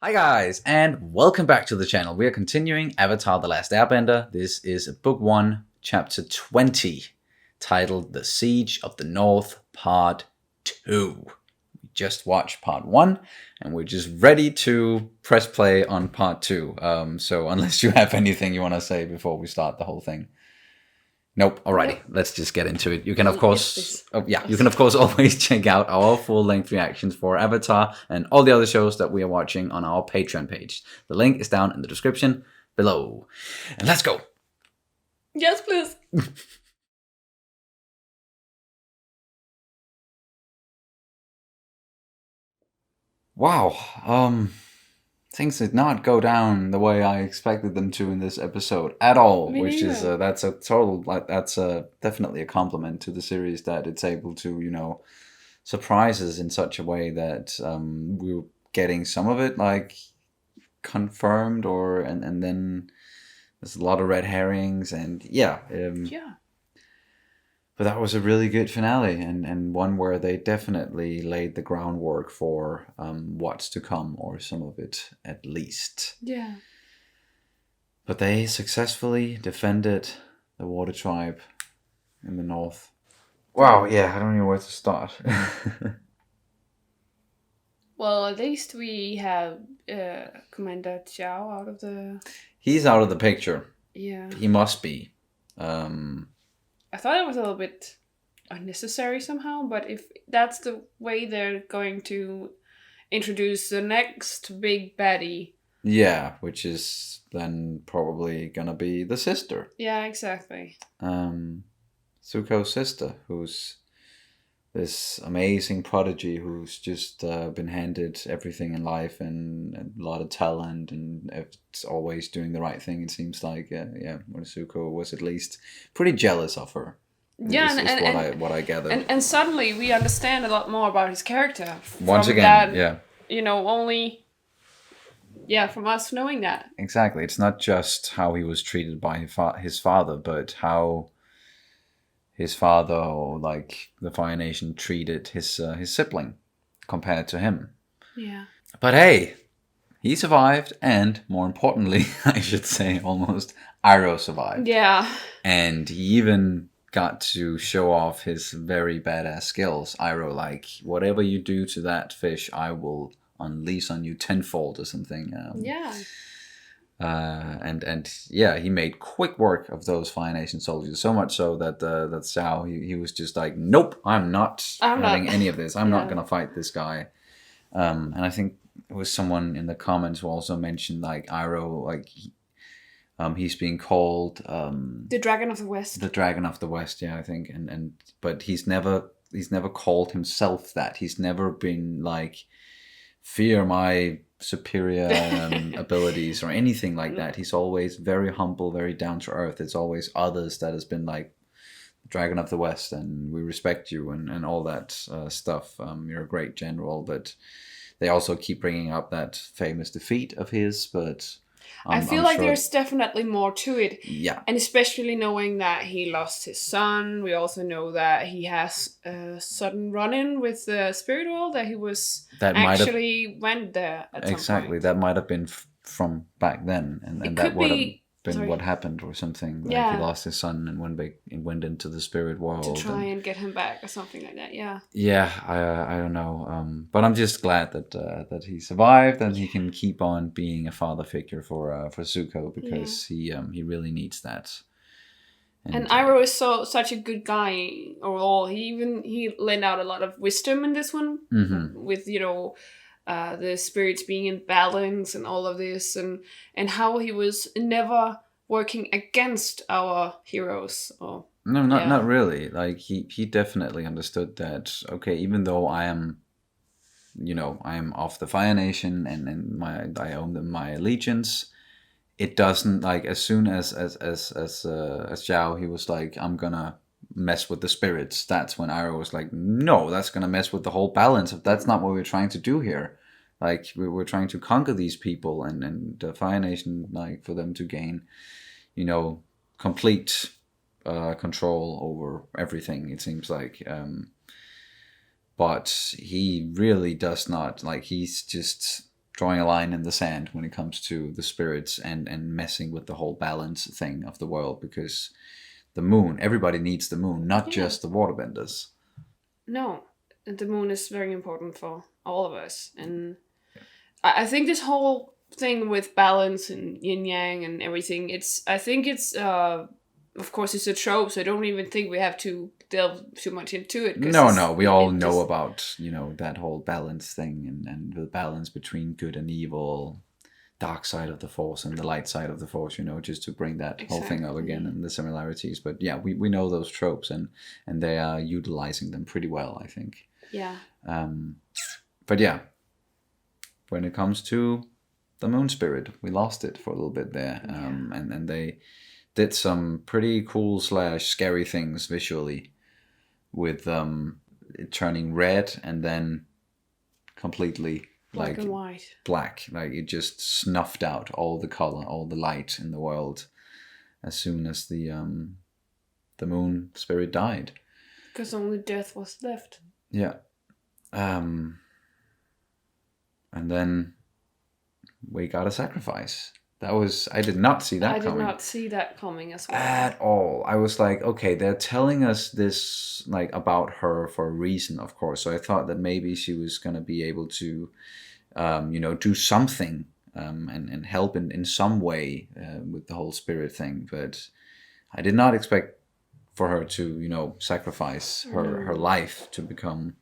Hi guys, and welcome back to the channel. We are continuing Avatar The Last Airbender. This is Book 1, Chapter 20, titled The Siege of the North, Part 2. We just watched Part 1, and we're just ready to press play on Part 2. So unless you have anything you want to say before we start the whole thing. Nope. Alrighty, let's just get into it. You can of course, you can of course always check out our full-length reactions for Avatar and all the other shows that we are watching on our Patreon page. The link is down in the description below. And let's go. Yes, please. Wow. Things did not go down the way I expected them to in this episode at all. Me which neither. is that's a total that's definitely a compliment to the series that it's able to surprise us in such a way that we were getting some of it like confirmed and then there's a lot of red herrings and Yeah. but that was a really good finale and one where they definitely laid the groundwork for what's to come, or some of it at least. Yeah. But they successfully defended the water tribe in the north. Wow, yeah, I don't know where to start. Well, at least we have Commander Chow out of the... He's out of the picture. Yeah. He must be. I thought it was a little bit unnecessary somehow, but if that's the way they're going to introduce the next big baddie... Yeah, which is then probably gonna be the sister. Yeah, exactly. Zuko's sister, who's this amazing prodigy who's just been handed everything in life and a lot of talent, and it's always doing the right thing, it seems like. When Zuko was at least pretty jealous of her. Yeah, is what I gather. And suddenly we understand a lot more about his character. Once again, that, only... Yeah, from us knowing that. Exactly. It's not just how he was treated by his father, but how his father, or like the Fire Nation, treated his sibling compared to him. Yeah. But hey, he survived, and more importantly, I should say almost, Iroh survived. Yeah. And he even got to show off his very badass skills. Iroh, like, whatever you do to that fish, I will unleash on you tenfold or something. And he made quick work of those Fire Nation soldiers, so much so that that Zhao, he was just like, nope, I'm not having any of this. I'm not gonna fight this guy. And I think it was someone in the comments who also mentioned like Iroh, like he's being called the Dragon of the West. The Dragon of the West, yeah, I think, but he's never called himself that. He's never been like, fear my superior abilities or anything like that. He's always very humble, very down to earth. It's always others that has been like, Dragon of the West, and we respect you and all that stuff. You're a great general. But they also keep bringing up that famous defeat of his, but I feel like there's definitely more to it. Yeah. And especially knowing that he lost his son. We also know that he has a sudden run-in with the spirit world, that he was went there at some point. That might have been from back then, and that would have been what happened or something. Like he lost his son and went into the spirit world to try and get him back or something like that. I don't know, but I'm just glad that he survived and he can keep on being a father figure for Zuko, because he really needs that. And Iroh is such a good guy overall. He lent out a lot of wisdom in this one, with the spirits being in balance and all of this, and how he was never working against our heroes. Not really. Like he definitely understood that. Okay, even though I am of the Fire Nation and I owe them my allegiance, it doesn't, like, as soon as Zhao, he was like, I'm gonna mess with the spirits. That's when Iroh was like, no, that's gonna mess with the whole balance. That's not what we're trying to do here. Like, we're trying to conquer these people and the Fire Nation, like, for them to gain, complete control over everything, it seems like. But he really does not, like, he's just drawing a line in the sand when it comes to the spirits and messing with the whole balance thing of the world, because the moon, everybody needs the moon, not just the waterbenders. No, the moon is very important for all of us. And I think this whole thing with balance and yin yang and everything, I think it's of course it's a trope, so I don't even think we have to delve too much into it. No, we all know about, that whole balance thing and the balance between good and evil, dark side of the force and the light side of the force, just to bring that whole thing up again and the similarities. But yeah, we know those tropes and they are utilizing them pretty well, I think. Yeah. But yeah, when it comes to the moon spirit, we lost it for a little bit there. And they did some pretty cool / scary things visually with it turning red and then completely black and white. Black. Like it just snuffed out all the color, all the light in the world as soon as the moon spirit died. Because only death was left. Yeah. And then we got a sacrifice. I did not see that coming. I did not see that coming as well. At all. I was like, okay, they're telling us this like about her for a reason, of course. So I thought that maybe she was going to be able to, do something and help in some way with the whole spirit thing. But I did not expect for her to, sacrifice her life to become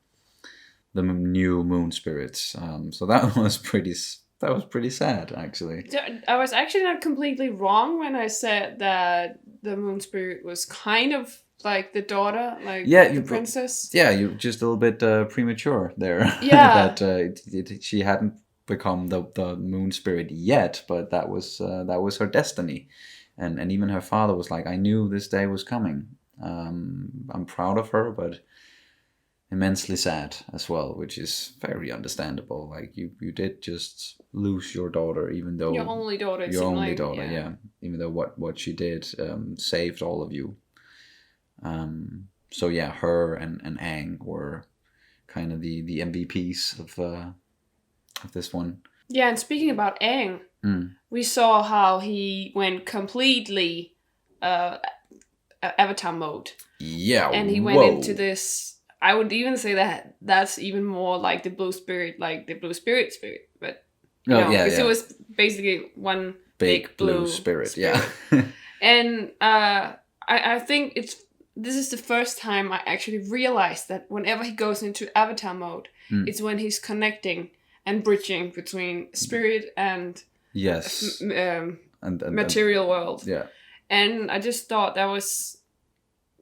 the new moon spirits. So that was pretty sad, actually. I was actually not completely wrong when I said that the moon spirit was kind of like the daughter, like the princess. Yeah, you're just a little bit premature there. Yeah. That she hadn't become the moon spirit yet, but that was her destiny. And even her father was like, I knew this day was coming. I'm proud of her, but immensely sad as well, which is very understandable. Like you did just lose your daughter, even though your only daughter. Yeah. Even though what she did saved all of you. So yeah, her and Aang were kind of the MVPs of this one. Yeah, and speaking about Aang, we saw how he went completely Avatar mode. Yeah, and he went into this. I would even say that's even more like the blue spirit, spirit. But because it was basically one big blue spirit. Yeah. And I think this is the first time I actually realized that whenever he goes into Avatar mode, it's when he's connecting and bridging between spirit and material world. Yeah. And I just thought that was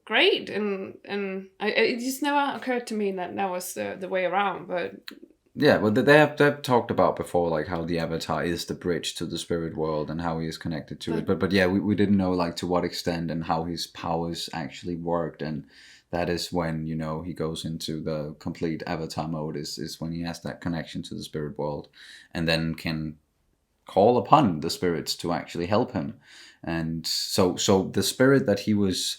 great, and it just never occurred to me that was the way around. But yeah, well, they've talked about before, like how the Avatar is the bridge to the spirit world and how he is connected to it. But yeah, we didn't know like to what extent and how his powers actually worked, and that is when he goes into the complete Avatar mode. Is when he has that connection to the spirit world, and then can call upon the spirits to actually help him. And so the spirit that he was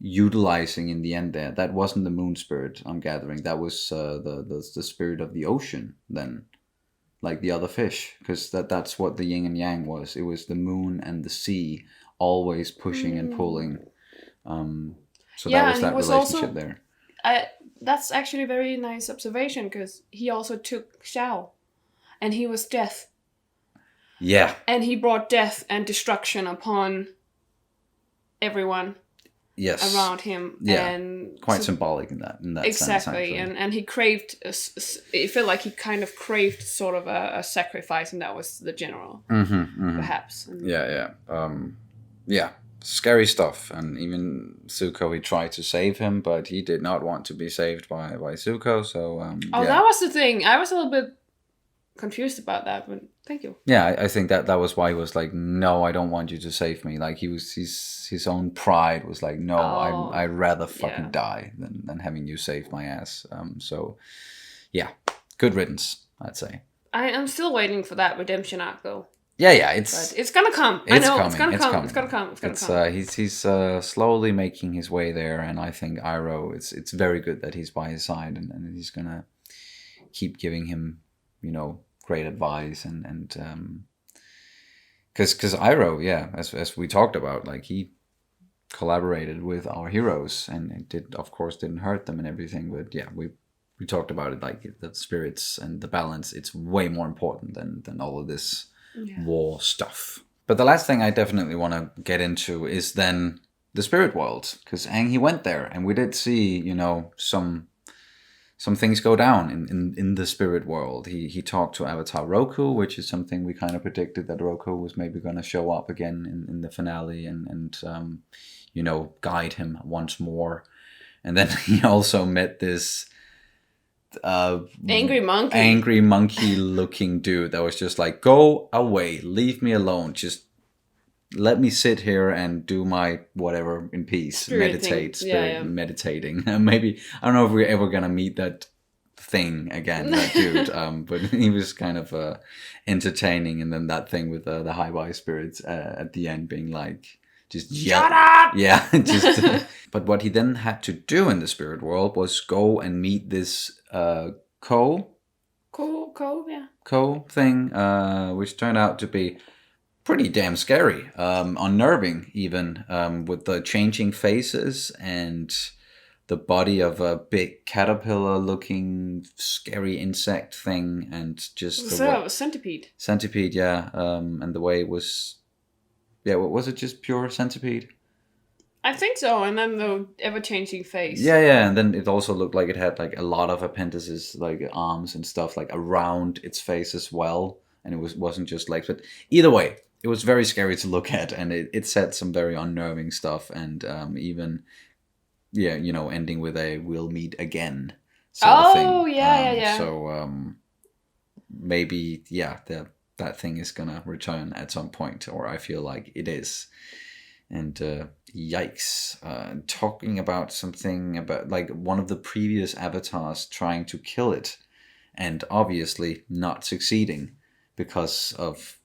utilizing in the end there, that wasn't the moon spirit, I'm gathering. That was the spirit of the ocean then, like the other fish, because that's what the yin and yang was. It was the moon and the sea always pushing and pulling. So that was that relationship also, there. That's actually a very nice observation, because he also took Xiao, and he was death. Yeah. And he brought death and destruction upon everyone. Yes. Around him. Yeah. And quite symbolic in that exactly. sense. And he craved, it felt like he kind of craved sort of a sacrifice, and that was the general, perhaps. Yeah. Yeah. Scary stuff. And even Zuko, he tried to save him, but he did not want to be saved by Zuko. So that was the thing. I was a little bit confused about that, but thank you. Yeah, I think that was why he was like, no, I don't want you to save me. Like his own pride was like, no, I'd rather fucking die than having you save my ass. So yeah, good riddance, I'd say. I'm still waiting for that redemption arc though. Yeah, it's gonna come. It's gonna come. He's slowly making his way there, and I think Iroh, it's very good that he's by his side, and he's gonna keep giving him, great advice, and because Iroh, yeah, as we talked about, like he collaborated with our heroes, and it didn't hurt them and everything, but yeah, we talked about it, like the spirits and the balance, it's way more important than all of this war stuff. But the last thing I definitely want to get into is then the spirit world, because Aang, he went there, and we did see, you know, some things go down in the spirit world. He talked to Avatar Roku, which is something we kind of predicted, that Roku was maybe going to show up again in the finale and you know, guide him once more. And then he also met this angry monkey looking dude that was just like, go away, leave me alone, just let me sit here and do my whatever in peace, meditating. Maybe, I don't know if we're ever gonna meet that thing again, that dude, but he was kind of entertaining. And then that thing with the high spirits at the end being like, just shut up! Yeah, but what he then had to do in the spirit world was go and meet this Ko thing, which turned out to be pretty damn scary, unnerving even, with the changing faces and the body of a big caterpillar-looking scary insect thing, and just centipede, yeah, and the way it was. Yeah, what was it? Just pure centipede? I think so, and then the ever-changing face. Yeah, and then it also looked like it had like a lot of appendices, like arms and stuff, like around its face as well, and it wasn't just legs. But either way, it was very scary to look at, and it said some very unnerving stuff, and even, yeah, you know, ending with a "we'll meet again" sort of thing. Yeah. So maybe, yeah, that thing is gonna return at some point, or I feel like it is. And yikes, talking about something about like one of the previous avatars trying to kill it, and obviously not succeeding because of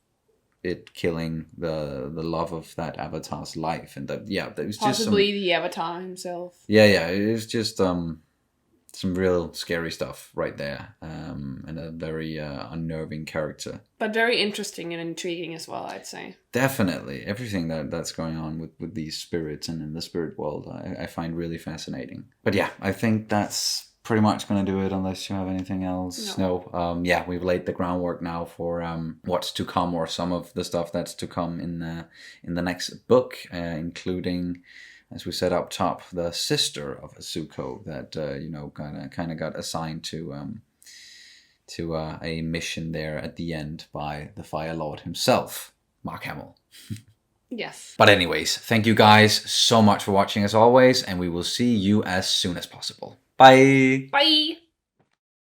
it killing the love of that avatar's life. And that was just possibly the avatar himself. Yeah, it was just some real scary stuff right there, and a very unnerving character. But very interesting and intriguing as well, I'd say. Definitely. Everything that's going on with these spirits and in the spirit world, I find really fascinating. But yeah, I think that's pretty much going to do it, unless you have anything else. No. Yeah, we've laid the groundwork now for what's to come, or some of the stuff that's to come in the next book, including, as we said up top, the sister of Zuko that kind of got assigned to a mission there at the end by the Fire Lord himself, Mark Hamill. Yes. But anyways, thank you guys so much for watching as always, and we will see you as soon as possible. Bye. Bye.